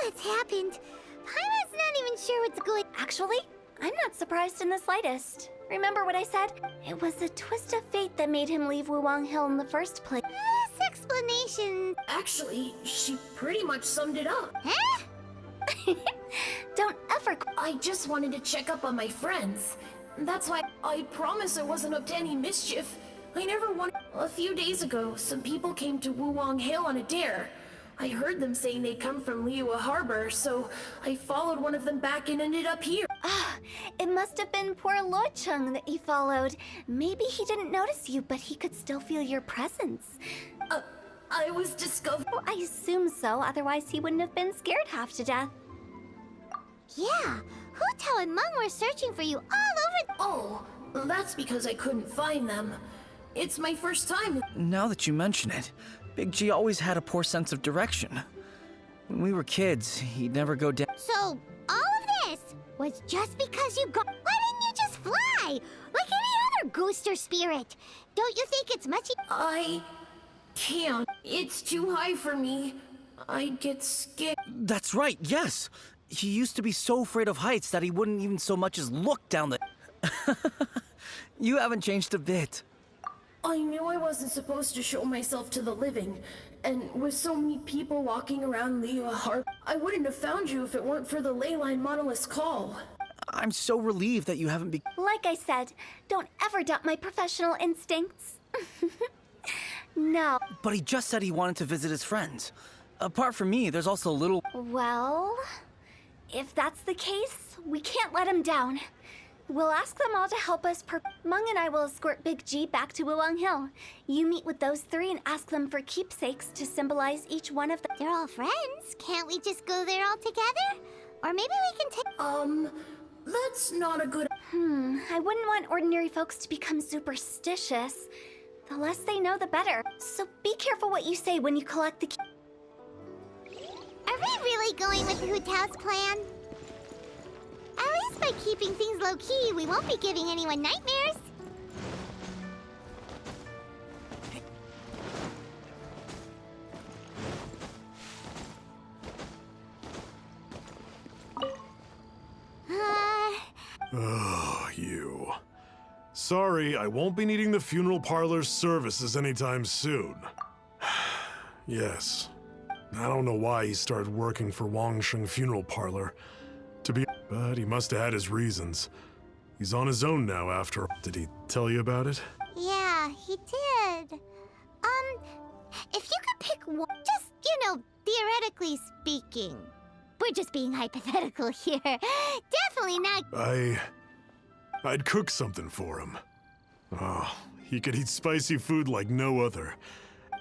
that's happened, Paimon's not even sure what's going. Actually, I'm not surprised in the slightest. Remember what I said? It was a twist of fate that made him leave Wuwang Hill in the first place. This explanation. Actually, she pretty much summed it up. Huh? Don't ever. I just wanted to check up on my friends. That's why I promise I wasn't up to any mischief. I never wanted. A few days ago, some people came to Wuwang Hill on a dare. I heard them saying they'd come from Liyue Harbor, so I followed one of them back and ended up here. It must have been poor Luocheng that you followed. Maybe he didn't notice you, but he could still feel your presence. I was discovered. Well, I assume so, otherwise he wouldn't have been scared half to death. Yeah, Hu Tao and Meng were searching for you all over. Oh, that's because I couldn't find them. It's my first time. Now that you mention it, Big G always had a poor sense of direction. When we were kids, he'd never go down. So, all of this was just because you got. Why didn't you just fly? Like any other ghost or spirit? Don't you think it's much. I can't. It's too high for me. I'd get scared. That's right, yes! He used to be so afraid of heights that he wouldn't even so much as look down the... You haven't changed a bit. I knew I wasn't supposed to show myself to the living, and with so many people walking around Liyue Harbor, I wouldn't have found you if it weren't for the Leyline Monolith's call. I'm so relieved that you haven't be... Like I said, don't ever doubt my professional instincts. No. But he just said he wanted to visit his friends. Apart from me, there's also little... Well, if that's the case, we can't let him down. We'll ask them all to help us Meng and I will escort Big G back to Wuwang Hill. You meet with those three and ask them for keepsakes to symbolize each one of them. They're all friends. Can't we just go there all together? Or maybe we can take. That's not a good... I wouldn't want ordinary folks to become superstitious. The less they know, the better. So be careful what you say when you collect the key. Are we really going with Hu Tao's plan? At least by keeping things low-key, we won't be giving anyone nightmares. Oh, you. Sorry, I won't be needing the funeral parlor's services anytime soon. Yes. I don't know why he started working for Wangsheng Funeral Parlor. But he must have had his reasons. He's on his own now after all. Did he tell you about it? Yeah, he did. If you could pick one, just, theoretically speaking. We're just being hypothetical here. Definitely not. I'd cook something for him. Oh, he could eat spicy food like no other.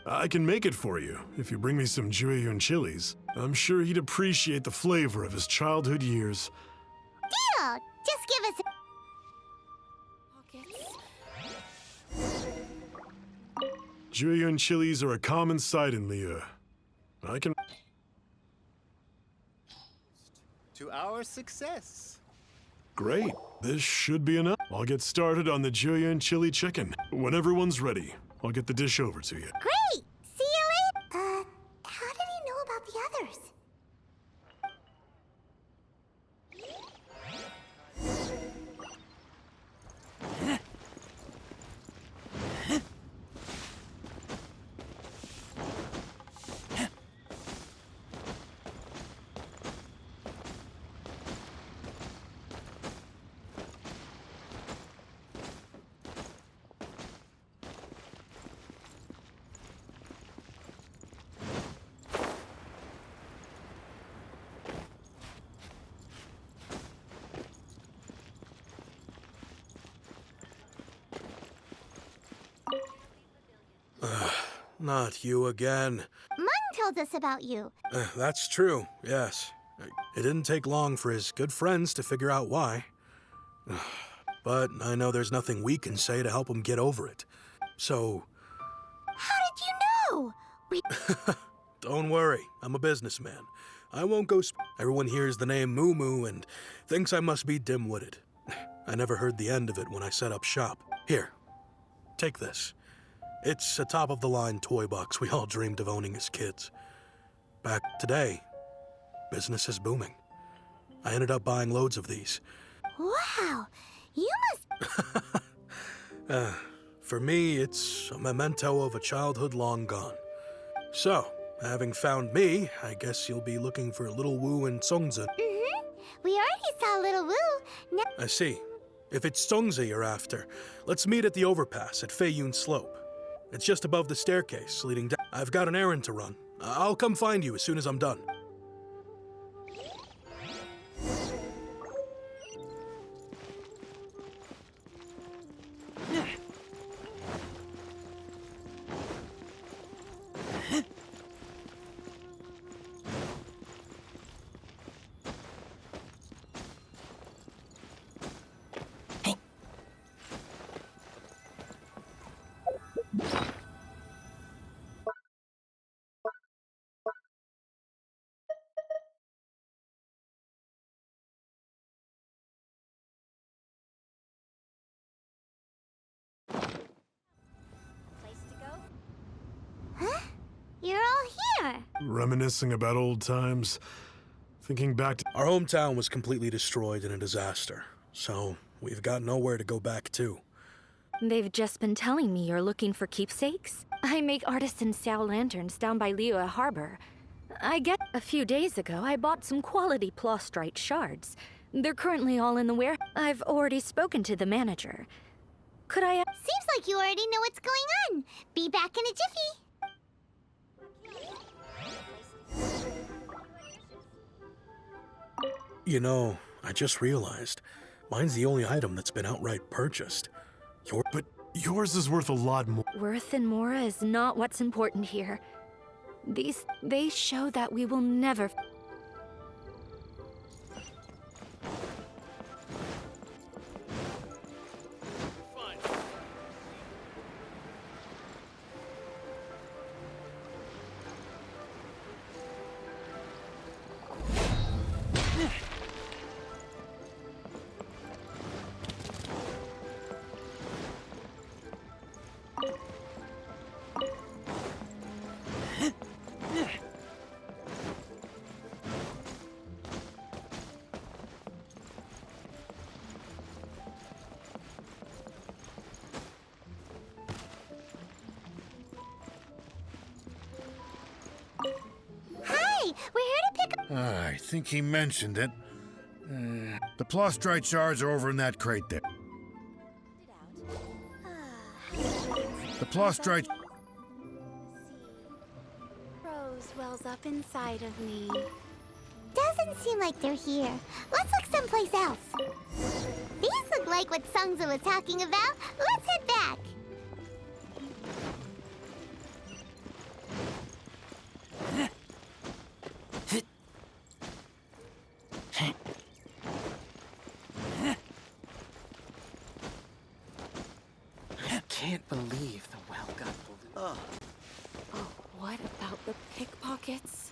I can make it for you if you bring me some Jueyun chilies. I'm sure he'd appreciate the flavor of his childhood years. Deal! Just give us Jueyun chilies are a common sight in Liyue. I can... To our success. Great. This should be enough. I'll get started on the Jueyun chili chicken. When everyone's ready, I'll get the dish over to you. Great! See you later! How did he know about the others? Not you again. Meng told us about you. That's true, yes. It didn't take long for his good friends to figure out why. But I know there's nothing we can say to help him get over it. So... How did you know? Don't worry, I'm a businessman. I won't go Everyone hears the name Moo Moo and thinks I must be dim-witted. I never heard the end of it when I set up shop. Here, take this. It's a top-of-the-line toy box we all dreamed of owning as kids. Back today, business is booming. I ended up buying loads of these. Wow, you must. For me, it's a memento of a childhood long gone. So, having found me, I guess you'll be looking for Little Wu and Songzi. We already saw Little Wu. Now, I see. If it's Songzi you're after, let's meet at the overpass at Feiyun Slope. It's just above the staircase leading down. I've got an errand to run. I'll come find you as soon as I'm done. you're all here. Reminiscing about old times. Thinking back to. Our hometown was completely destroyed in a disaster, so we've got nowhere to go back to. They've just been telling me you're looking for keepsakes. I make artisan Xiao lanterns down by Liyue Harbor. I get a few days ago, I bought some quality Plostrite shards. They're currently all in the warehouse. I've already spoken to the manager. Could I... Seems like you already know what's going on. Be back in a jiffy. You know, I just realized, mine's the only item that's been outright purchased. But yours is worth a lot more. Worth and Mora is not what's important here. They show that we will never... Hi, we're here to pick up. I think he mentioned it. The Plostrite shards are over in that crate there. The Plostrite... Rose wells up inside of me. Doesn't seem like they're here. Let's look someplace else. These look like what Sungza was talking about. Let's head back. I can't believe the well got polluted. Oh, what about the pickpockets?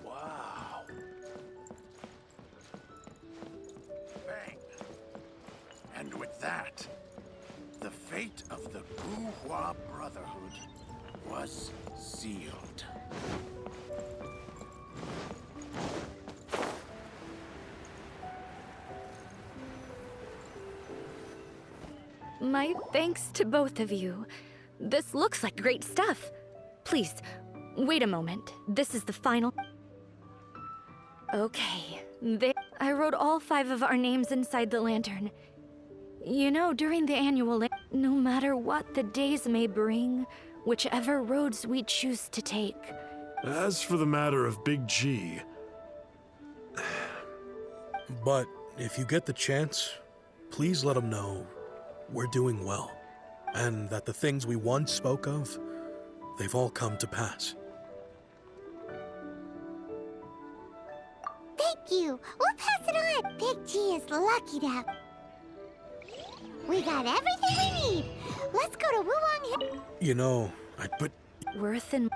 Wow. Bang. And with that, the fate of the Guhua Brotherhood was sealed. My thanks to both of you. This looks like great stuff. Please, wait a moment. This is the final... Okay, I wrote all 5 of our names inside the lantern. You know, during the annual... No matter what the days may bring, whichever roads we choose to take. As for the matter of Big G, But if you get the chance, please let him know we're doing well, and that the things we once spoke of, they've all come to pass. Thank you. We'll pass it on. Big G is lucky to have... We got everything we need. Let's go to Wuwang Hill. You know, Worth and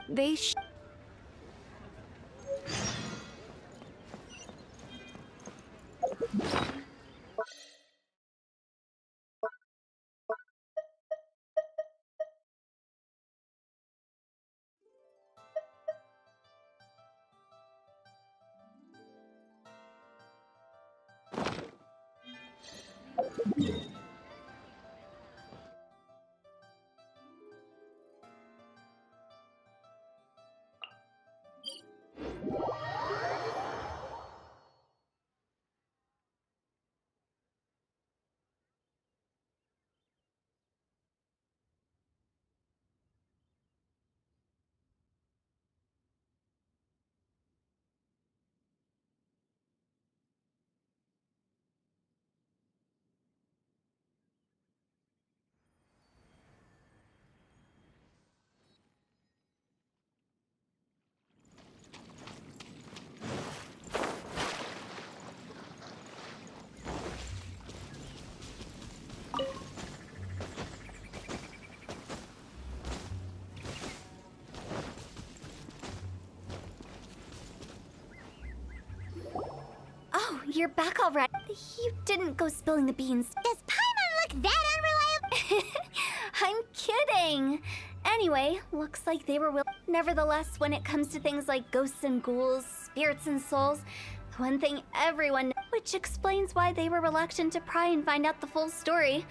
Oh, you're back already. You didn't go spilling the beans. Does Paimon look that unreliable? I'm kidding. Anyway, looks like they were Nevertheless, when it comes to things like ghosts and ghouls, spirits and souls, the one thing everyone knows, which explains why they were reluctant to pry and find out the full story.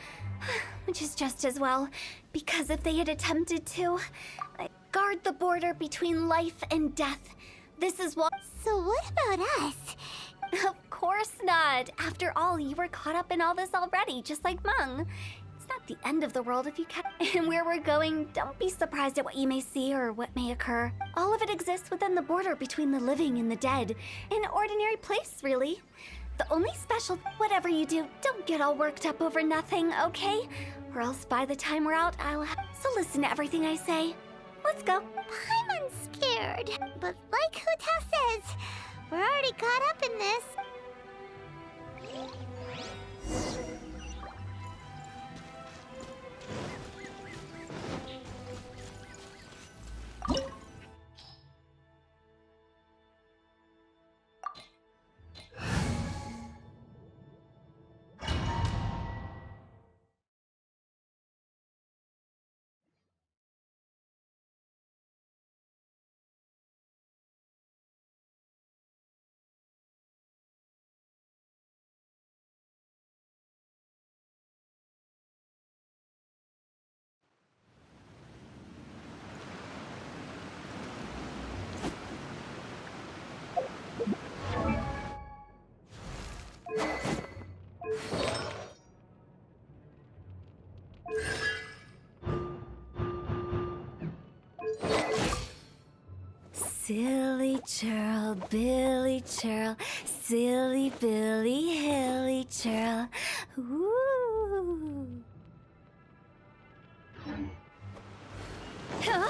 Which is just as well, because if they had attempted to, guard the border between life and death. This is what... So what about us? Of course not. After all, you were caught up in all this already, just like Mung. It's not the end of the world if you can. And where we're going, don't be surprised at what you may see or what may occur. All of it exists within the border between the living and the dead. An ordinary place, really. The only special... Whatever you do, don't get all worked up over nothing, okay? Or else by the time we're out, I'll have... So listen to everything I say. Let's go. Paimon's scared. But like Hu Tao says, we're already caught up in this. Silly churl, Billy churl, silly Billy, hilly churl. Ooh. Huh?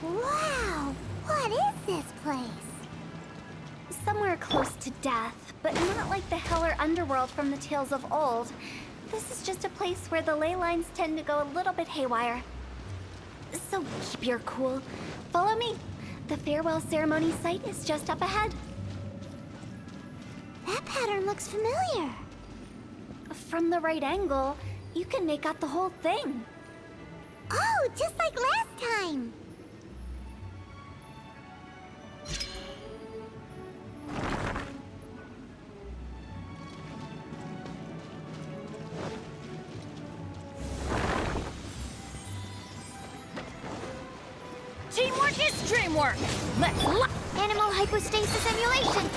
Wow, what is this place? Somewhere close to death, but not like the hell or underworld from the tales of old. This is just a place where the ley lines tend to go a little bit haywire. So keep your cool. Follow me. The farewell ceremony site is just up ahead. That pattern looks familiar. From the right angle, you can make out the whole thing. Oh, just like last time. Teamwork is dreamwork! Let's Animal hypostasis emulation.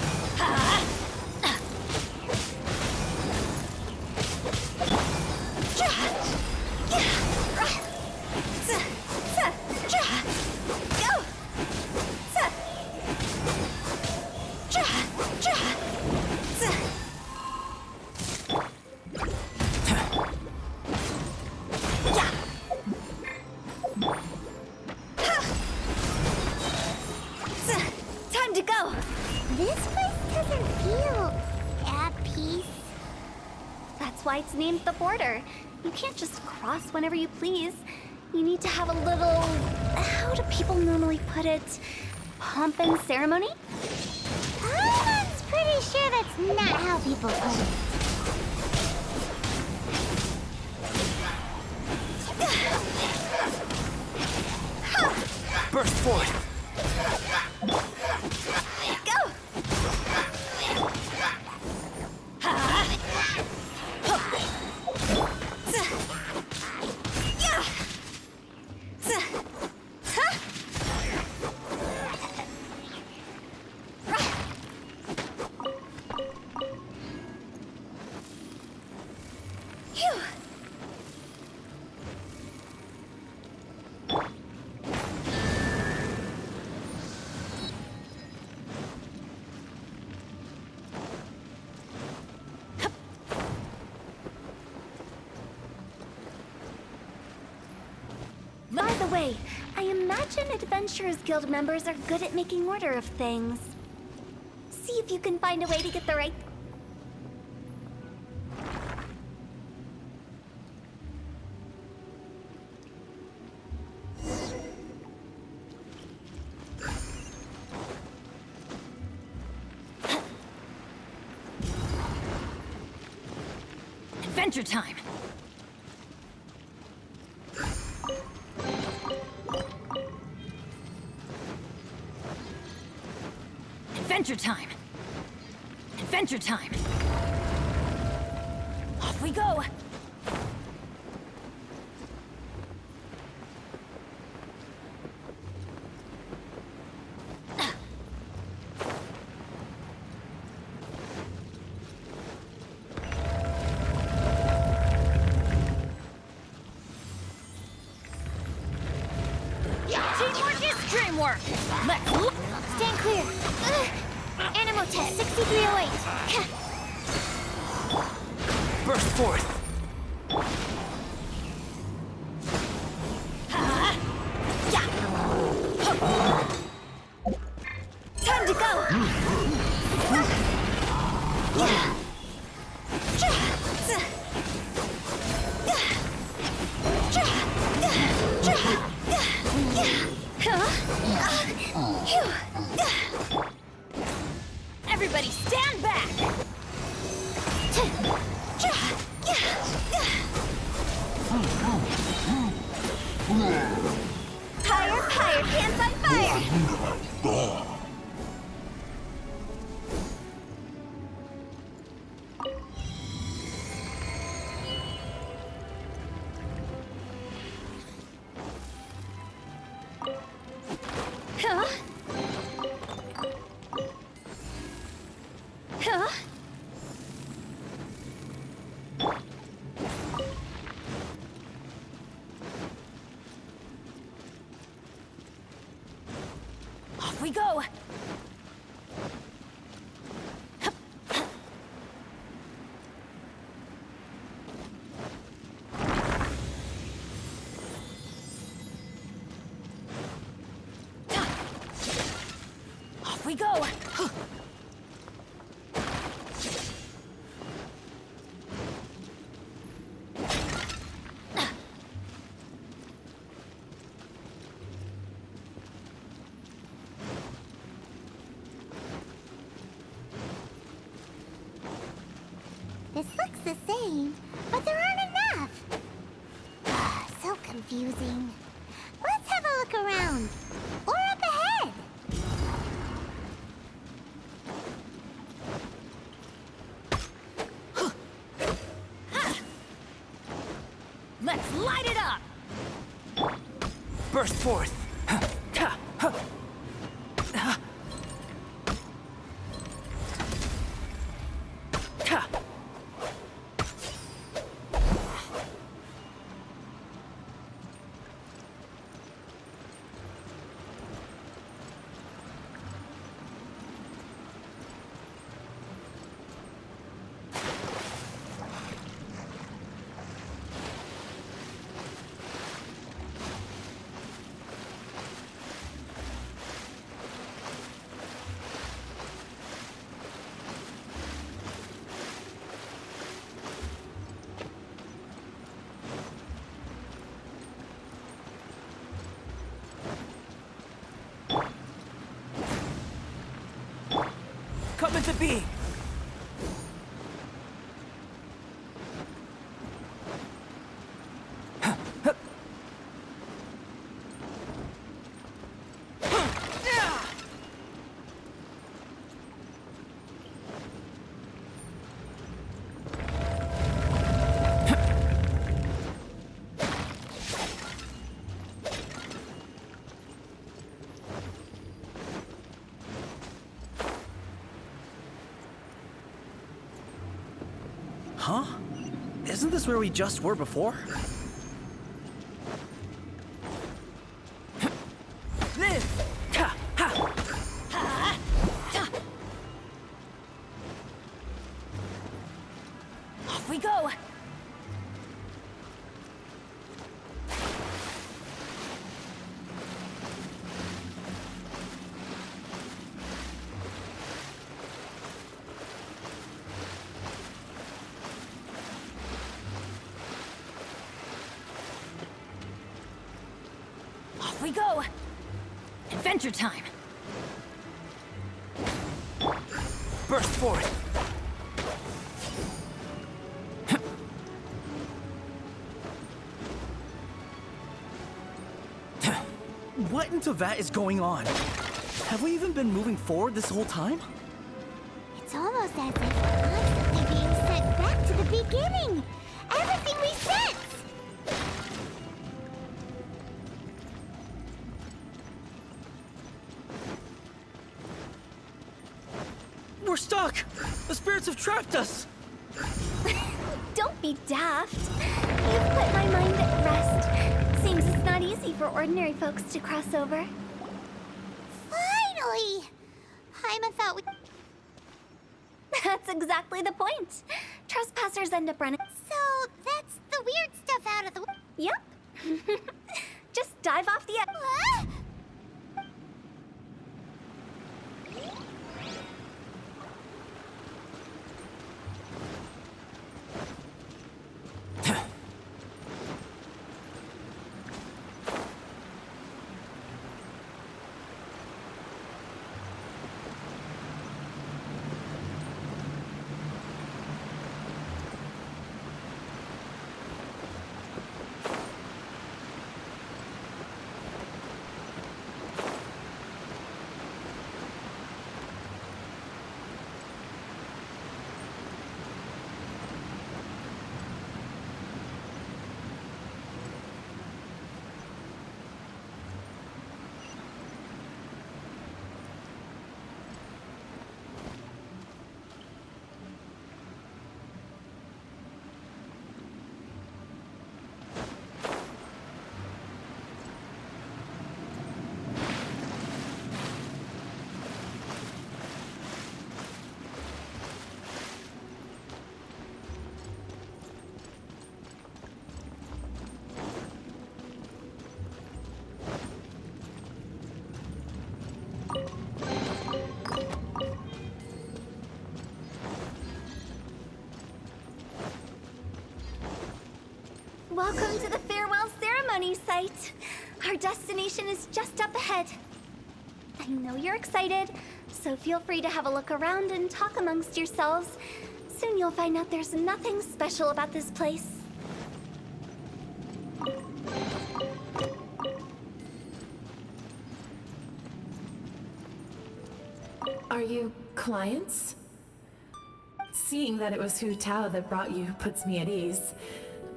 Time to go! This place doesn't feel at peace. That's why it's named the border. You can't just cross whenever you please. You need to have a little... How do people normally put it? Pomp and ceremony? I'm pretty sure that's not how people put it. Burst forward! Go! way, I imagine Adventurers Guild members are good at making order of things. See if you can find a way to get the right... Adventure time! Adventure time! Adventure time! Off we go! Teamwork is dreamwork! Let's look! Stand clear. Animal test 6308. Burst forth! Time to go! Everybody stand back! Higher, higher, hands on fire! Huh? Huh? Off we go! Off we go! This looks the same, but there aren't enough. So confusing. Let's have a look around. Or up ahead. Let's light it up! Burst forth! Come into being! Huh? Isn't this where we just were before? Live! Ta! Ha! Ha! Ta! Off we go! go! Adventure time! Burst forth! What in Teyvat is going on? Have we even been moving forward this whole time? It's almost as if we're constantly being sent back to the beginning. Everything resets. We're stuck! The spirits have trapped us! Don't be daft. You've put my mind at rest. Seems it's not easy for ordinary folks to cross over. Finally! Paimon thought we... That's exactly the point. Trespassers end up running. So, that's the weird stuff out of the... Yep. Just dive off the edge. Ah! Welcome to the farewell ceremony site. Our destination is just up ahead. I know you're excited, so feel free to have a look around and talk amongst yourselves. Soon you'll find out there's nothing special about this place. Are you clients? Seeing that it was Hu Tao that brought you puts me at ease.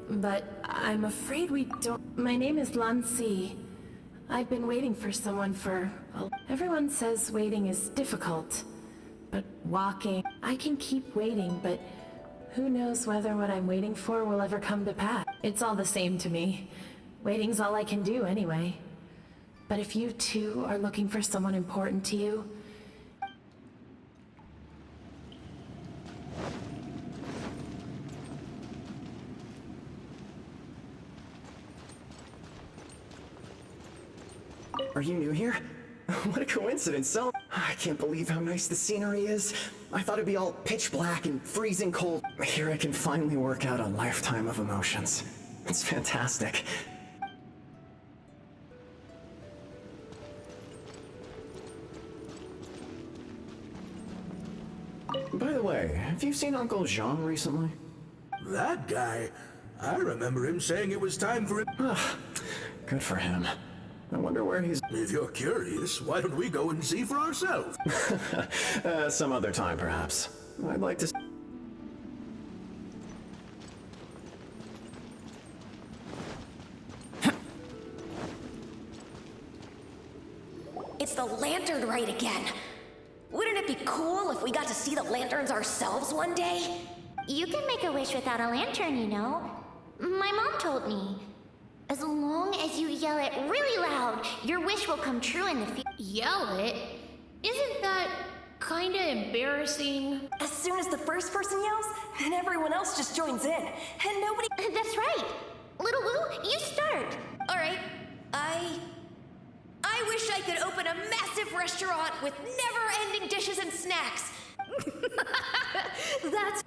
But I'm afraid we don't... My name is Lan Si. I've been waiting for someone for... Everyone says waiting is difficult. But walking... I can keep waiting, but... Who knows whether what I'm waiting for will ever come to pass. It's all the same to me. Waiting's all I can do anyway. But if you too are looking for someone important to you... Are you new here? What a coincidence, so... I can't believe how nice the scenery is. I thought it'd be all pitch black and freezing cold. Here I can finally work out a lifetime of emotions. It's fantastic. By the way, have you seen Uncle Jean recently? That guy? I remember him saying it was time for him. Good for him. I wonder where he's... If you're curious, why don't we go and see for ourselves? Some other time, perhaps. I'd like to... It's the lantern rite again. Wouldn't it be cool if we got to see the lanterns ourselves one day? You can make a wish without a lantern, you know. My mom told me. As long as you yell it really loud, your wish will come true in the future. Yell it? Isn't that kinda embarrassing? As soon as the first person yells, then everyone else just joins in, and nobody... That's right. Little Wu, you start. Alright, I wish I could open a massive restaurant with never-ending dishes and snacks.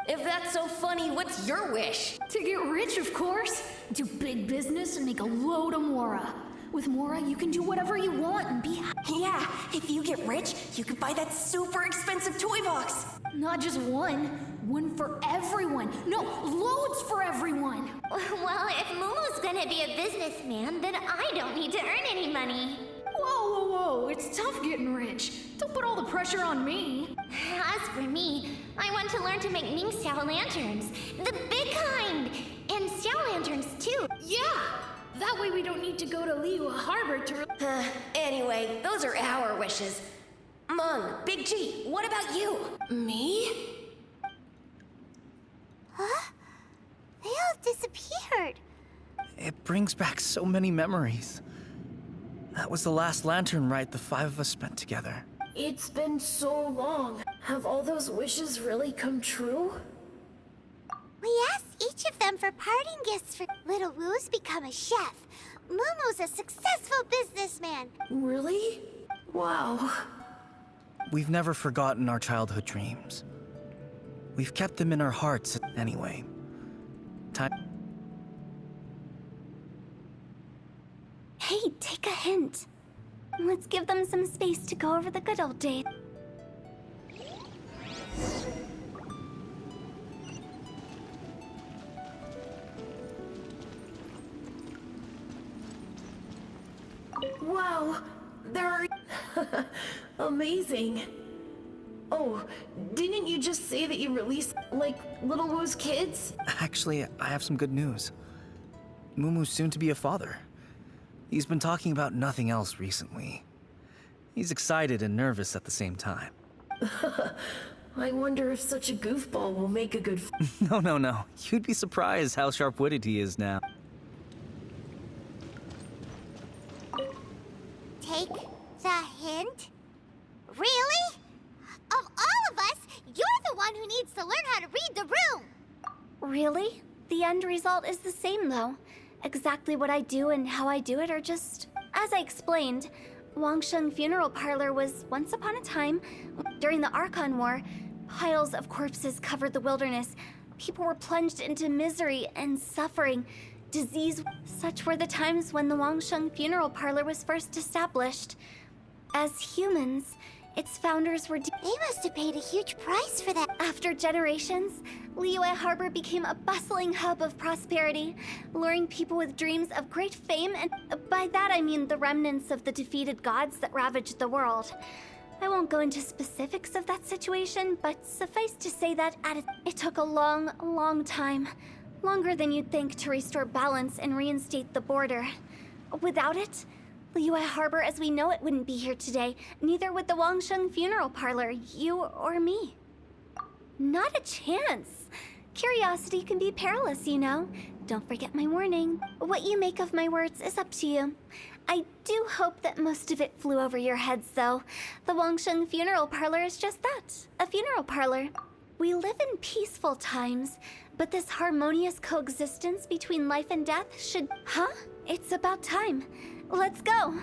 If that's so funny, what's your wish? To get rich, of course. Do big business and make a load of mora. With Mora, you can do whatever you want and be happy. Yeah, if you get rich, you can buy that super expensive toy box. Not just one. One for everyone. No, loads for everyone. Well, if Momo's gonna be a businessman, then I don't need to earn any money. Whoa, whoa, whoa. It's tough getting rich. Don't put all the pressure on me. As for me, I want to learn to make Ming Xiao lanterns. The big kind! And Xiao lanterns, too. Yeah! That way we don't need to go to Liyue Harbor to... Anyway, those are our wishes. Mung, Big G, what about you? Me? Huh? They all disappeared. It brings back so many memories. That was the last lantern ride the five of us spent together. It's been so long. Have all those wishes really come true? We asked each of them for parting gifts for Little Wu's become a chef. Momo's a successful businessman. Really? Wow. We've never forgotten our childhood dreams. We've kept them in our hearts anyway. Time. Hey, take a hint. Let's give them some space to go over the good old days. Wow, they're amazing. Oh, didn't you just say that you released, like, Little Wu's kids? Actually, I have some good news. Mumu's soon to be a father. He's been talking about nothing else recently. He's excited and nervous at the same time. I wonder if such a goofball will make a good... No. You'd be surprised how sharp-witted he is now. Take the hint? Really? Of all of us, you're the one who needs to learn how to read the room. Really? The end result is the same, though. Exactly what I do and how I do it are just... As I explained, Wangsheng Funeral Parlor was once upon a time, during the Archon War, piles of corpses covered the wilderness. People were plunged into misery and suffering. Disease. Such were the times when the Wangsheng Funeral Parlor was first established. As humans, its founders were... They must have paid a huge price for that. After generations, Liyue Harbor became a bustling hub of prosperity, luring people with dreams of great fame, and by that I mean the remnants of the defeated gods that ravaged the world. I won't go into specifics of that situation, but suffice to say that it took a long, long time. Longer than you'd think to restore balance and reinstate the border. Without it, Liyue Harbor as we know it wouldn't be here today. Neither would the Wangsheng Funeral Parlor, you or me. Not a chance. Curiosity can be perilous, you know. Don't forget my warning. What you make of my words is up to you. I do hope that most of it flew over your heads, though. The Wangsheng Funeral Parlor is just that, a funeral parlor. We live in peaceful times, but this harmonious coexistence between life and death should... Huh? It's about time. Let's go.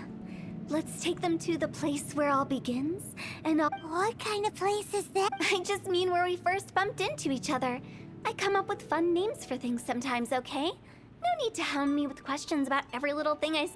Let's take them to the place where all begins, and all... What kind of place is that? I just mean where we first bumped into each other. I come up with fun names for things sometimes, okay? No need to hound me with questions about every little thing I...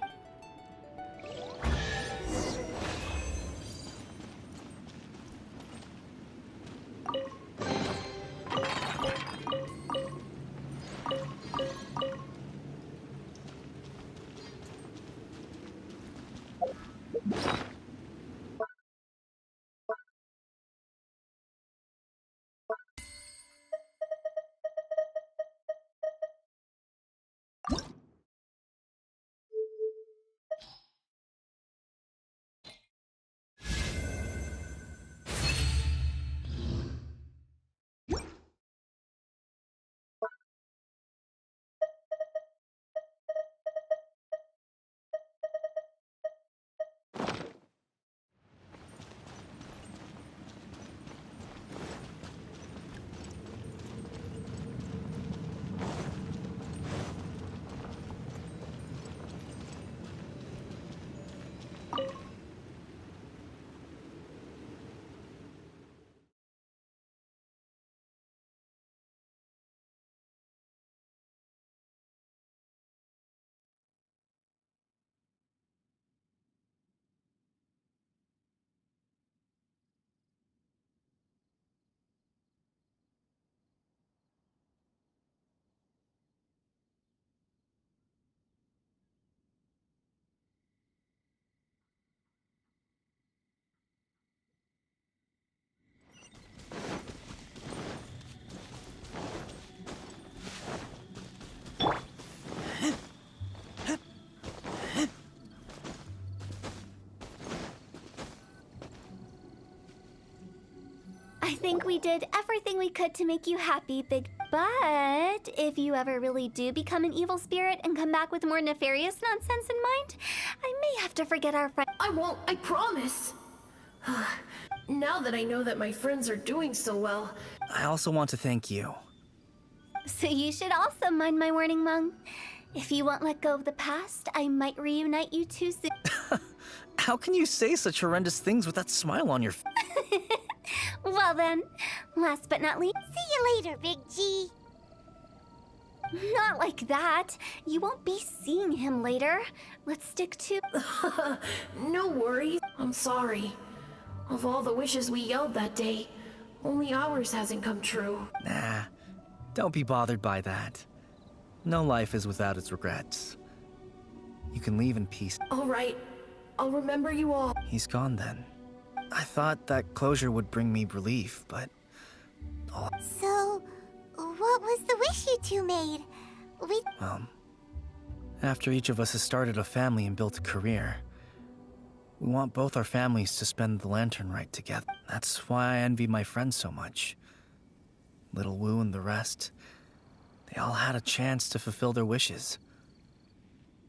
I think we did everything we could to make you happy, Big. But if you ever really do become an evil spirit and come back with more nefarious nonsense in mind, I may have to forget our friend. I won't, I promise. Now that I know that my friends are doing so well, I also want to thank you. So you should also mind my warning, Mung. If you won't let go of the past, I might reunite you two soon. How can you say such horrendous things with that smile on your face? Well then, last but not least, See you later, Big G. not like that. You won't be seeing him later. Let's stick to... no worries. I'm sorry. Of all the wishes we yelled that day, only ours hasn't come true. Nah, don't be bothered by that. No life is without its regrets. You can leave in peace. All right, I'll remember you all. He's gone then. I thought that closure would bring me relief, but... So, what was the wish you two made? Well, after each of us has started a family and built a career, we want both our families to spend the Lantern Rite together. That's why I envy my friends so much. Little Wu and the rest, they all had a chance to fulfill their wishes.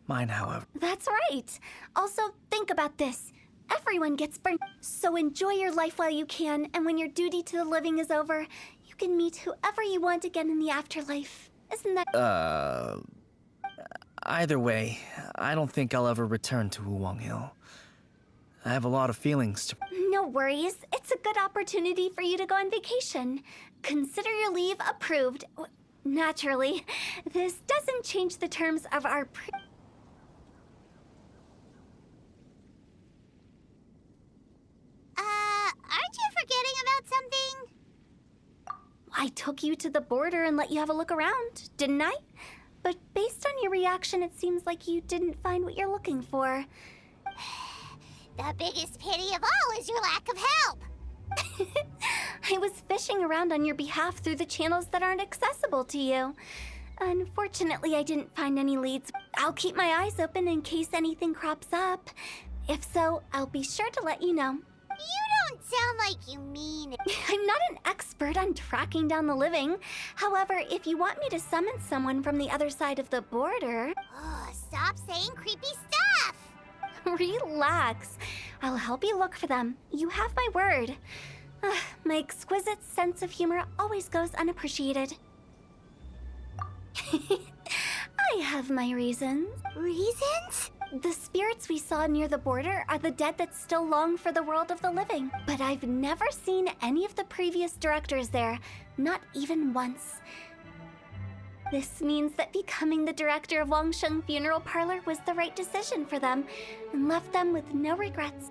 Mine, however... That's right. Also, think about this. Everyone gets burned, so enjoy your life while you can, and when your duty to the living is over, you can meet whoever you want again in the afterlife. Isn't that... Either way, I don't think I'll ever return to Wuwang Hill. I have a lot of feelings to... No worries. It's a good opportunity for you to go on vacation. Consider your leave approved. Naturally, this doesn't change the terms of our Aren't you forgetting about something? I took you to the border and let you have a look around, didn't I? But based on your reaction, it seems like you didn't find what you're looking for. The biggest pity of all is your lack of help. I was fishing around on your behalf through the channels that aren't accessible to you. Unfortunately, I didn't find any leads. I'll keep my eyes open in case anything crops up. If so, I'll be sure to let you know. You don't sound like you mean it. I'm not an expert on tracking down the living. However, if you want me to summon someone from the other side of the border... Oh, stop saying creepy stuff. Relax. I'll help you look for them. You have my word. My exquisite sense of humor always goes unappreciated. I have my reasons. Reasons? The spirits we saw near the border are the dead that still long for the world of the living. But I've never seen any of the previous directors there, not even once. This means that becoming the director of Wangsheng Funeral Parlor was the right decision for them, and left them with no regrets.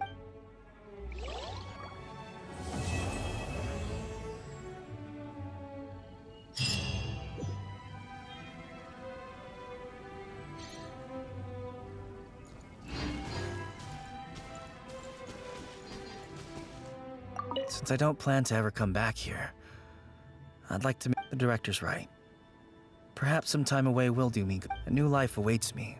Since I don't plan to ever come back here, I'd like to make the director's right. Perhaps some time away will do me good. A new life awaits me,